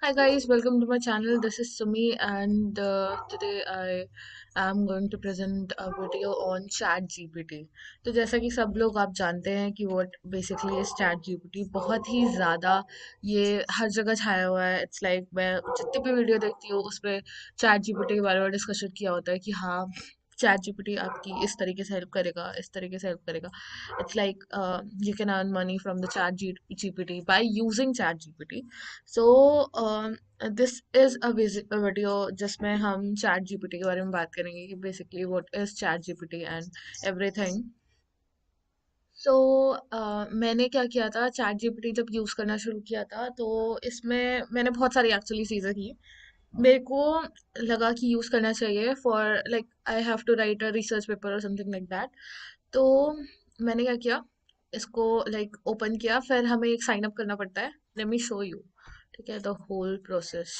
Hi guys, welcome to my channel. This is Sumi, and today I am going to present a video on Chat GPT. तो जैसा कि सब लोग आप जानते हैं कि what basically is Chat GPT, बहुत ही ज़्यादा ये हर जगह छाया हुआ है. It's like मैं जितनी भी वीडियो देखती हूँ उस पर Chat GPT के बारे में डिस्कशन किया होता है कि हाँ, चैट जीपीटी आपकी इस तरीके से हेल्प करेगा, इस तरीके से हेल्प करेगा. It's like you can earn money from the chat GPT by using chat GPT. So this is a video जिसमें हम चैट जीपीटी के बारे में बात करेंगे कि basically what is ChatGPT and everything. So मैंने क्या किया था, चैट जीपीटी जब यूज़ करना शुरू किया था तो इसमें मैंने बहुत सारी एक्चुअली चीज़ें की. मेरे को लगा कि यूज़ करना चाहिए for like I have to write a research paper और समथिंग लाइक दैट. तो मैंने क्या किया, इसको लाइक ओपन किया, फिर हमें एक साइन अप करना पड़ता है. Let me show you. ठीक है, द होल प्रोसेस.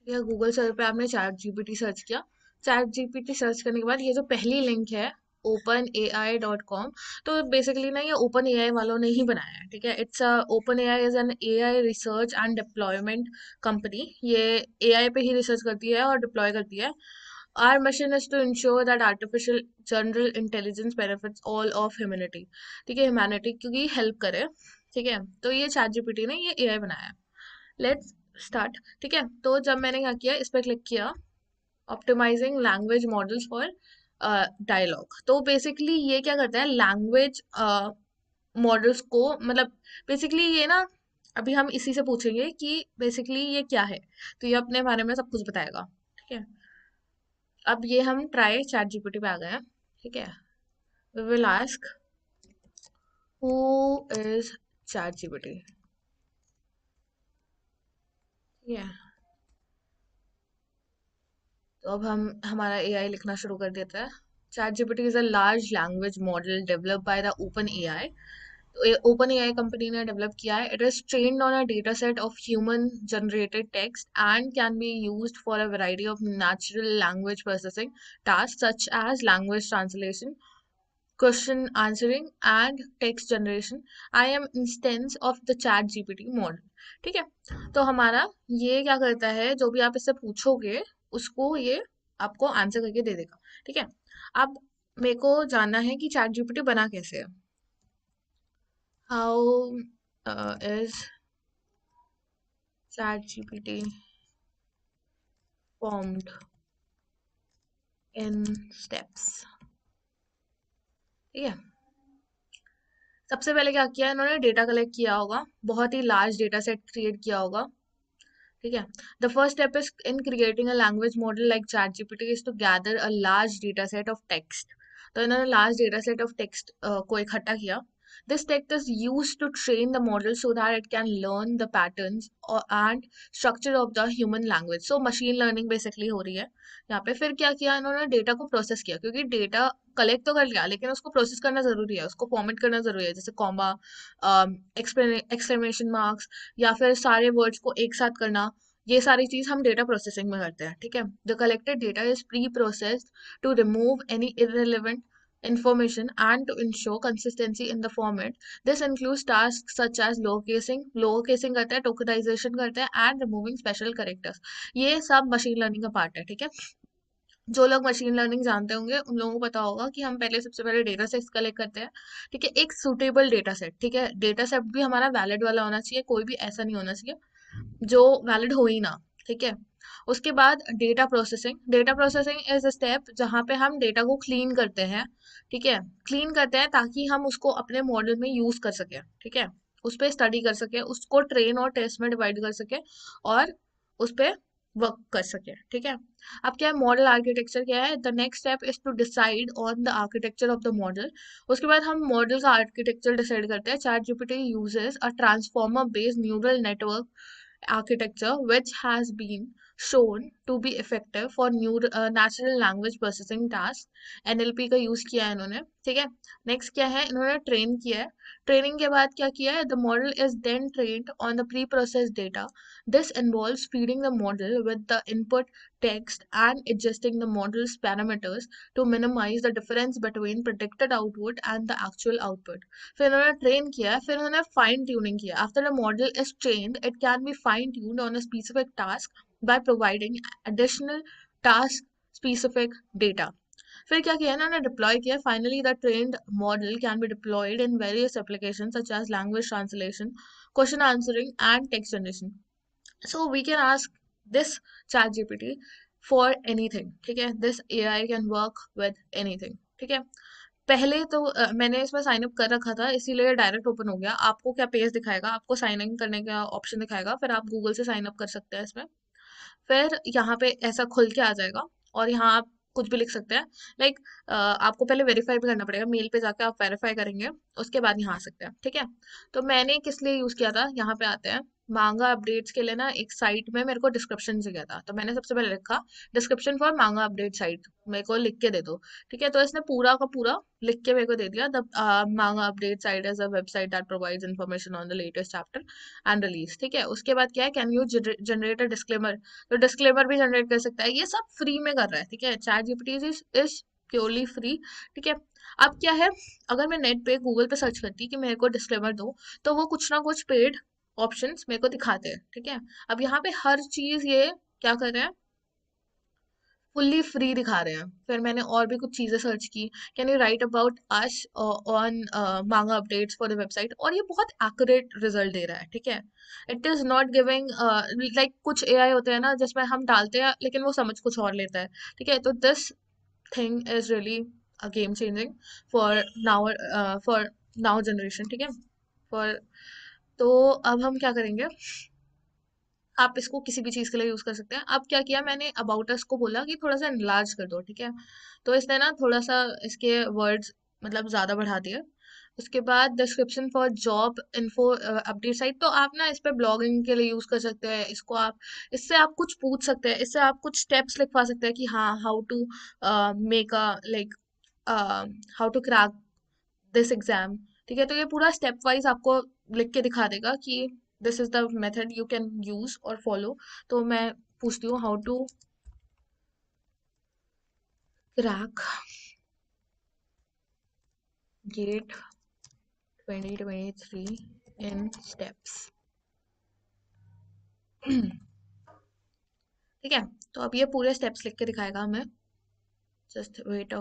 या गूगल सर्च पे आपने चैट जीपीटी सर्च किया. चैट जीपीटी सर्च करने के बाद ये जो पहली लिंक है, openai.com. तो बेसिकली ना ये ओपन एआई वालों ने ही बनाया है. ठीक है, it's OpenAI is an AI research and deployment company. ये एआई पे ही रिसर्च करती है और डिप्लॉय करती है. Our mission is to ensure that artificial general intelligence benefits all of humanity. ठीक है, ह्यूमैनिटी क्योंकि हेल्प करे. ठीक है, तो ये चैट जीपीटी ने ये एआई बनाया है. Let's start. ठीक है, तो जब मैंने क्या किया, इस पर क्लिक किया, optimizing language models for dialogue. तो बेसिकली ये क्या करता है, लैंग्वेज मॉडल्स को, मतलब बेसिकली ये ना, अभी हम इसी से पूछेंगे कि बेसिकली ये क्या है. तो ये अपने बारे में सब कुछ बताएगा. ठीक है, अब ये हम ट्राई चैट जीपीटी पे आ गए हैं. ठीक है, we will ask who is ChatGPT. ठीक है, तो अब हम हमारा एआई लिखना शुरू कर देता है. ChatGPT is a large language model developed by the OpenAI. तो ओपन एआई कंपनी ने डेवलप किया है. It is trained on a data set of human generated text and can be used for a variety of natural language processing task such as language translation, question answering and text generation. I am instance of the chat GPT model. ठीक है, तो हमारा ये क्या करता है, जो भी आप इससे पूछोगे उसको ये आपको आंसर करके दे देगा. ठीक है, अब मेरे को जानना है कि चैट जीपीटी बना कैसे है. How is chat GPT formed in steps. ठीक है, सबसे पहले क्या किया इन्होंने, डेटा कलेक्ट किया होगा, बहुत ही लार्ज डेटा सेट क्रिएट किया होगा. ठीक है, the first step is in creating a language model like ChatGPT is to gather a large data set of text. तो इन्होंने large data set of text को इकट्ठा किया. This text is use to train the model so that it can learn the patterns and structure of the human language. So machine learning basically हो रही है यहाँ पे. फिर क्या किया इन्होंने, डेटा को प्रोसेस किया, क्योंकि डेटा कलेक्ट तो कर लिया लेकिन उसको प्रोसेस करना जरूरी है, उसको फॉर्मेट करना जरूरी है, जैसे कॉमा, एक्सक्लेमेशन मार्क्स, या फिर सारे वर्ड्स को एक साथ करना. ये सारी चीज हम डेटा प्रोसेसिंग में करते हैं. ठीक है, the collected data is preprocessed to remove any irrelevant information and to ensure consistency in the format. This includes tasks such as lowercasing करते हैं, tokenization करते हैं, and removing special characters. ये सब मशीन लर्निंग का part है. ठीक है, जो लोग मशीन लर्निंग जानते होंगे उन लोगों को पता होगा कि हम पहले सबसे पहले डेटा सेट्स कलेक्ट करते हैं. ठीक है, एक सुटेबल डेटा सेट. ठीक है, डेटा सेट भी हमारा वैलिड वाला होना चाहिए, कोई भी ऐसा नहीं होना चाहिए जो वैलिड हो ही ना. ठीक है, उसके बाद data processing. Data processing is a step जहाँ पे हम डेटा को क्लीन करते हैं. ठीक है, क्लीन करते हैं ताकि हम उसको अपने मॉडल में यूज कर सकें. ठीक है, उस पर स्टडी कर सके, उसको ट्रेन और टेस्ट में डिवाइड कर सके और उस पर वर्क कर सके. ठीक है, अब क्या है, मॉडल आर्किटेक्चर क्या है. The next step is to decide on the architecture of the model. उसके बाद हम मॉडल का आर्किटेक्चर डिसाइड करते हैं. ChatGPT uses a transformer based neural network architecture which has been shown to be effective for natural language processing task। NLP का use किया है इन्होंने, ठीक है। नेक्स्ट क्या है, इन्होंने ट्रेन किया है। ट्रेनिंग के बाद क्या किया है, the model is then trained on the preprocess data. This involves feeding the model with the input text and adjusting the model's parameters to minimize the difference between predicted output and the actual output। फिर उन्होंने train किया, फिर उन्होंने fine tuning किया। After the model is trained it can be fine tuned on a specific task by providing additional task specific data। फिर क्या किया इन्होंने, डिप्लॉय किया। Finally the trained model can be deployed in various application such as language translation, question answering and text generation. So we can ask this ChatGPT for anything, ठीक है। This AI can work with anything, ठीक है। पहले तो मैंने इसमें sign up कर रखा था, इसीलिए डायरेक्ट ओपन हो गया। आपको क्या पेज दिखाएगा, आपको साइन इन करने का ऑप्शन दिखाएगा, फिर आप गूगल से साइन अप कर सकते हैं इसमें। फिर यहाँ पे ऐसा खुल के आ जाएगा और यहाँ आप कुछ भी लिख सकते हैं। लाइक आपको पहले वेरीफाई भी करना पड़ेगा, मेल पे जाके आप वेरीफाई करेंगे, उसके बाद यहाँ आ सकते हैं, ठीक है। तो मैंने किस लिए यूज किया था, यहाँ पे आते हैं। मांगा अपडेट्स के लिए ना एक साइट में मेरे को डिस्क्रिप्शन चाहिए था, तो मैंने सबसे पहले लिखा डिस्क्रिप्शन फॉर मांगा अपडेट साइट, मेरे को लिख के दे दो, ठीक है। तो इसने पूरा का पूरा लिख के मेरे को दे दिया। द मांगा update site is a website that provides information on the latest chapter and release, ठीक है। उसके बाद क्या है, can you generate a disclaimer, तो डिस्क्लेमर भी जनरेट कर सकता है। ये सब फ्री में कर रहा है, ठीक है। ChatGPT is purely free, ठीक है। अब क्या है, अगर मैं नेट पे गूगल पे सर्च करती कि मेरे को डिस्क्लेमर दो, तो वो कुछ ना कुछ पेड ऑप्शंस मेरे को दिखाते हैं, ठीक है। अब यहाँ पे हर चीज ये क्या कर रहे हैं, फुल्ली फ्री दिखा रहे हैं। फिर मैंने और भी कुछ चीजें सर्च की, can you right about us on मांगा अपडेट्स फॉर द वेबसाइट, और ये बहुत एक्यूरेट रिजल्ट दे रहा है, ठीक है। It is not giving, like कुछ एआई होते हैं ना जिसमें हम डालते हैं लेकिन वो समझ कुछ और लेता है, ठीक है। तो this thing is really a game changing for now, for now generation, ठीक है। फॉर, तो अब हम क्या करेंगे, आप इसको किसी भी चीज़ के लिए यूज़ कर सकते हैं। अब क्या किया मैंने, अबाउट अस को बोला कि थोड़ा सा enlarge कर दो, ठीक है। तो इसने ना थोड़ा सा इसके वर्ड्स मतलब ज़्यादा बढ़ा दिया। उसके बाद description for job info update site, तो आप ना इस पे ब्लॉगिंग के लिए यूज़ कर सकते हैं इसको। आप इससे आप कुछ पूछ सकते हैं, इससे आप कुछ स्टेप्स लिखवा सकते हैं कि हाँ, how to make a like how to crack this exam, ठीक है। तो ये पूरा स्टेप वाइज आपको लिख के दिखा देगा कि this is the method you can use और फॉलो। तो मैं पूछती हूँ, how to crack GATE 2023 in steps, ठीक है। तो अब ये पूरे स्टेप्स लिख के दिखाएगा हमें। Just wait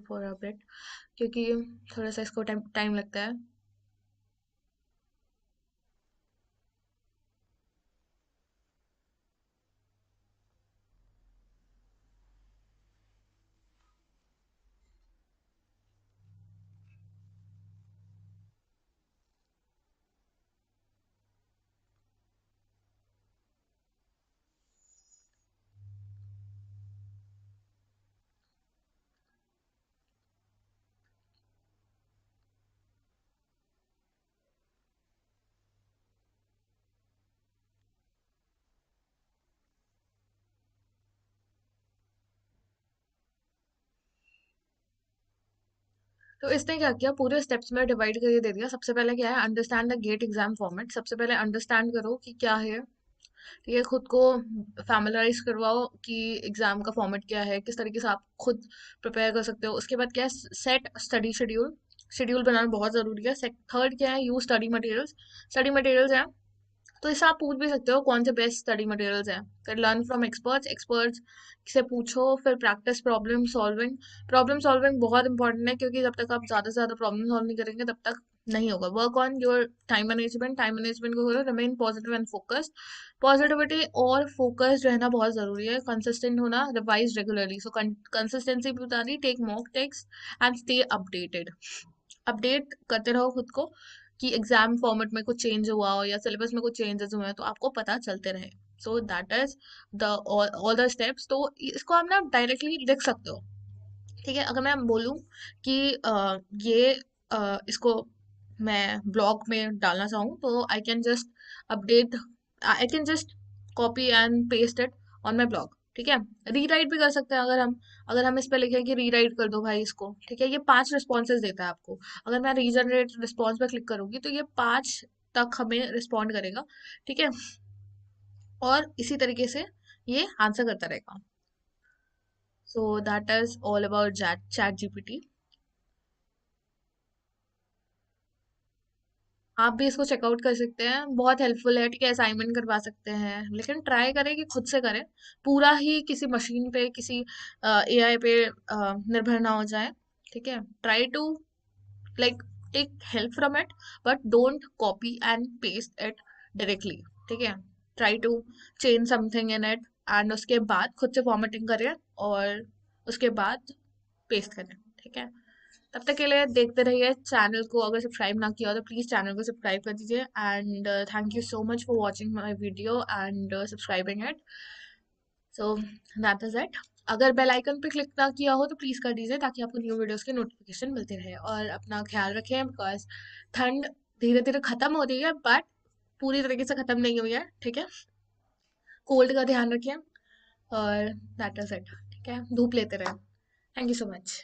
for a bit, क्योंकि थोड़ा सा इसको टाइम टाइम लगता है। तो इसने क्या किया, पूरे स्टेप्स में डिवाइड करके दे दिया। सबसे पहले क्या है, understand the GATE exam format. सबसे पहले अंडरस्टैंड करो कि क्या है, ठीक है। खुद को फैमिलराइज करवाओ कि एग्जाम का फॉर्मेट क्या है, किस तरीके से आप खुद प्रिपेयर कर सकते हो। उसके बाद क्या है, सेट स्टडी शेड्यूल, शेड्यूल बनाना बहुत जरूरी है। थर्ड क्या है, use study materials. Study materials हैं तो इससे आप पूछ भी सकते हो कौन से बेस्ट स्टडी मटेरियल्स हैं। फिर लर्न फ्रॉम एक्सपर्ट्स, एक्सपर्ट्स से पूछो। फिर practice problem solving. Problem solving बहुत इंपॉर्टेंट है, क्योंकि जब तक आप ज़्यादा से ज़्यादा प्रॉब्लम सॉल्व नहीं करेंगे तब तक नहीं होगा। Work on your time management, time management को करो। Remain positive and focused, positivity और फोकस्ड रहना बहुत ज़रूरी है। कंसिस्टेंट होना, रिवाइज रेगुलरली, सो कंसिस्टेंसी भी बता दी। Take mock tests and stay updated, update करते रहो खुद को कि एग्जाम फॉर्मेट में कुछ चेंज हुआ हो या सिलेबस में कुछ चेंजेस हुए हैं, तो आपको पता चलते रहे। So that is the all the steps. तो इसको आप ना डायरेक्टली लिख सकते हो, ठीक है। अगर मैं बोलूँ कि ये इसको मैं ब्लॉग में डालना चाहूँ, तो I can just update, I can just copy and paste it on my blog, ठीक है। रीराइट भी कर सकते हैं अगर हम इस पे लिखें कि रीराइट कर दो भाई इसको, ठीक है। ये 5 रिस्पॉन्सेज देता है आपको। अगर मैं रीजनरेट रिस्पॉन्स पे क्लिक करूंगी तो ये 5 तक हमें रिस्पॉन्ड करेगा, ठीक है। और इसी तरीके से ये आंसर करता रहेगा। So that is all about chat GPT. आप भी इसको चेकआउट कर सकते हैं, बहुत हेल्पफुल है, ठीक है। असाइनमेंट करवा सकते हैं, लेकिन ट्राई करें कि खुद से करें, पूरा ही किसी मशीन पे, किसी एआई पे निर्भर ना हो जाए, ठीक है। Try to like take help from it, but don't copy and paste it directly, ठीक है। Try to change something in it and उसके बाद खुद से फॉर्मेटिंग करें और उसके बाद पेस्ट करें, ठीक है। तब तक के लिए देखते रहिए चैनल को। अगर सब्सक्राइब ना किया हो तो प्लीज़ चैनल को सब्सक्राइब कर दीजिए, and thank you so much for watching my video and subscribing it. So that is it. अगर बेल आइकन पे क्लिक ना किया हो तो प्लीज़ कर दीजिए, ताकि आपको न्यू वीडियोस के नोटिफिकेशन मिलते रहे। और अपना ख्याल रखें, बिकॉज ठंड धीरे धीरे ख़त्म हो रही है, बट पूरी तरीके से ख़त्म नहीं हुई है, ठीक है। कोल्ड का ध्यान रखें, और दैट इज इट, ठीक है। धूप लेते रहें। Thank you so much.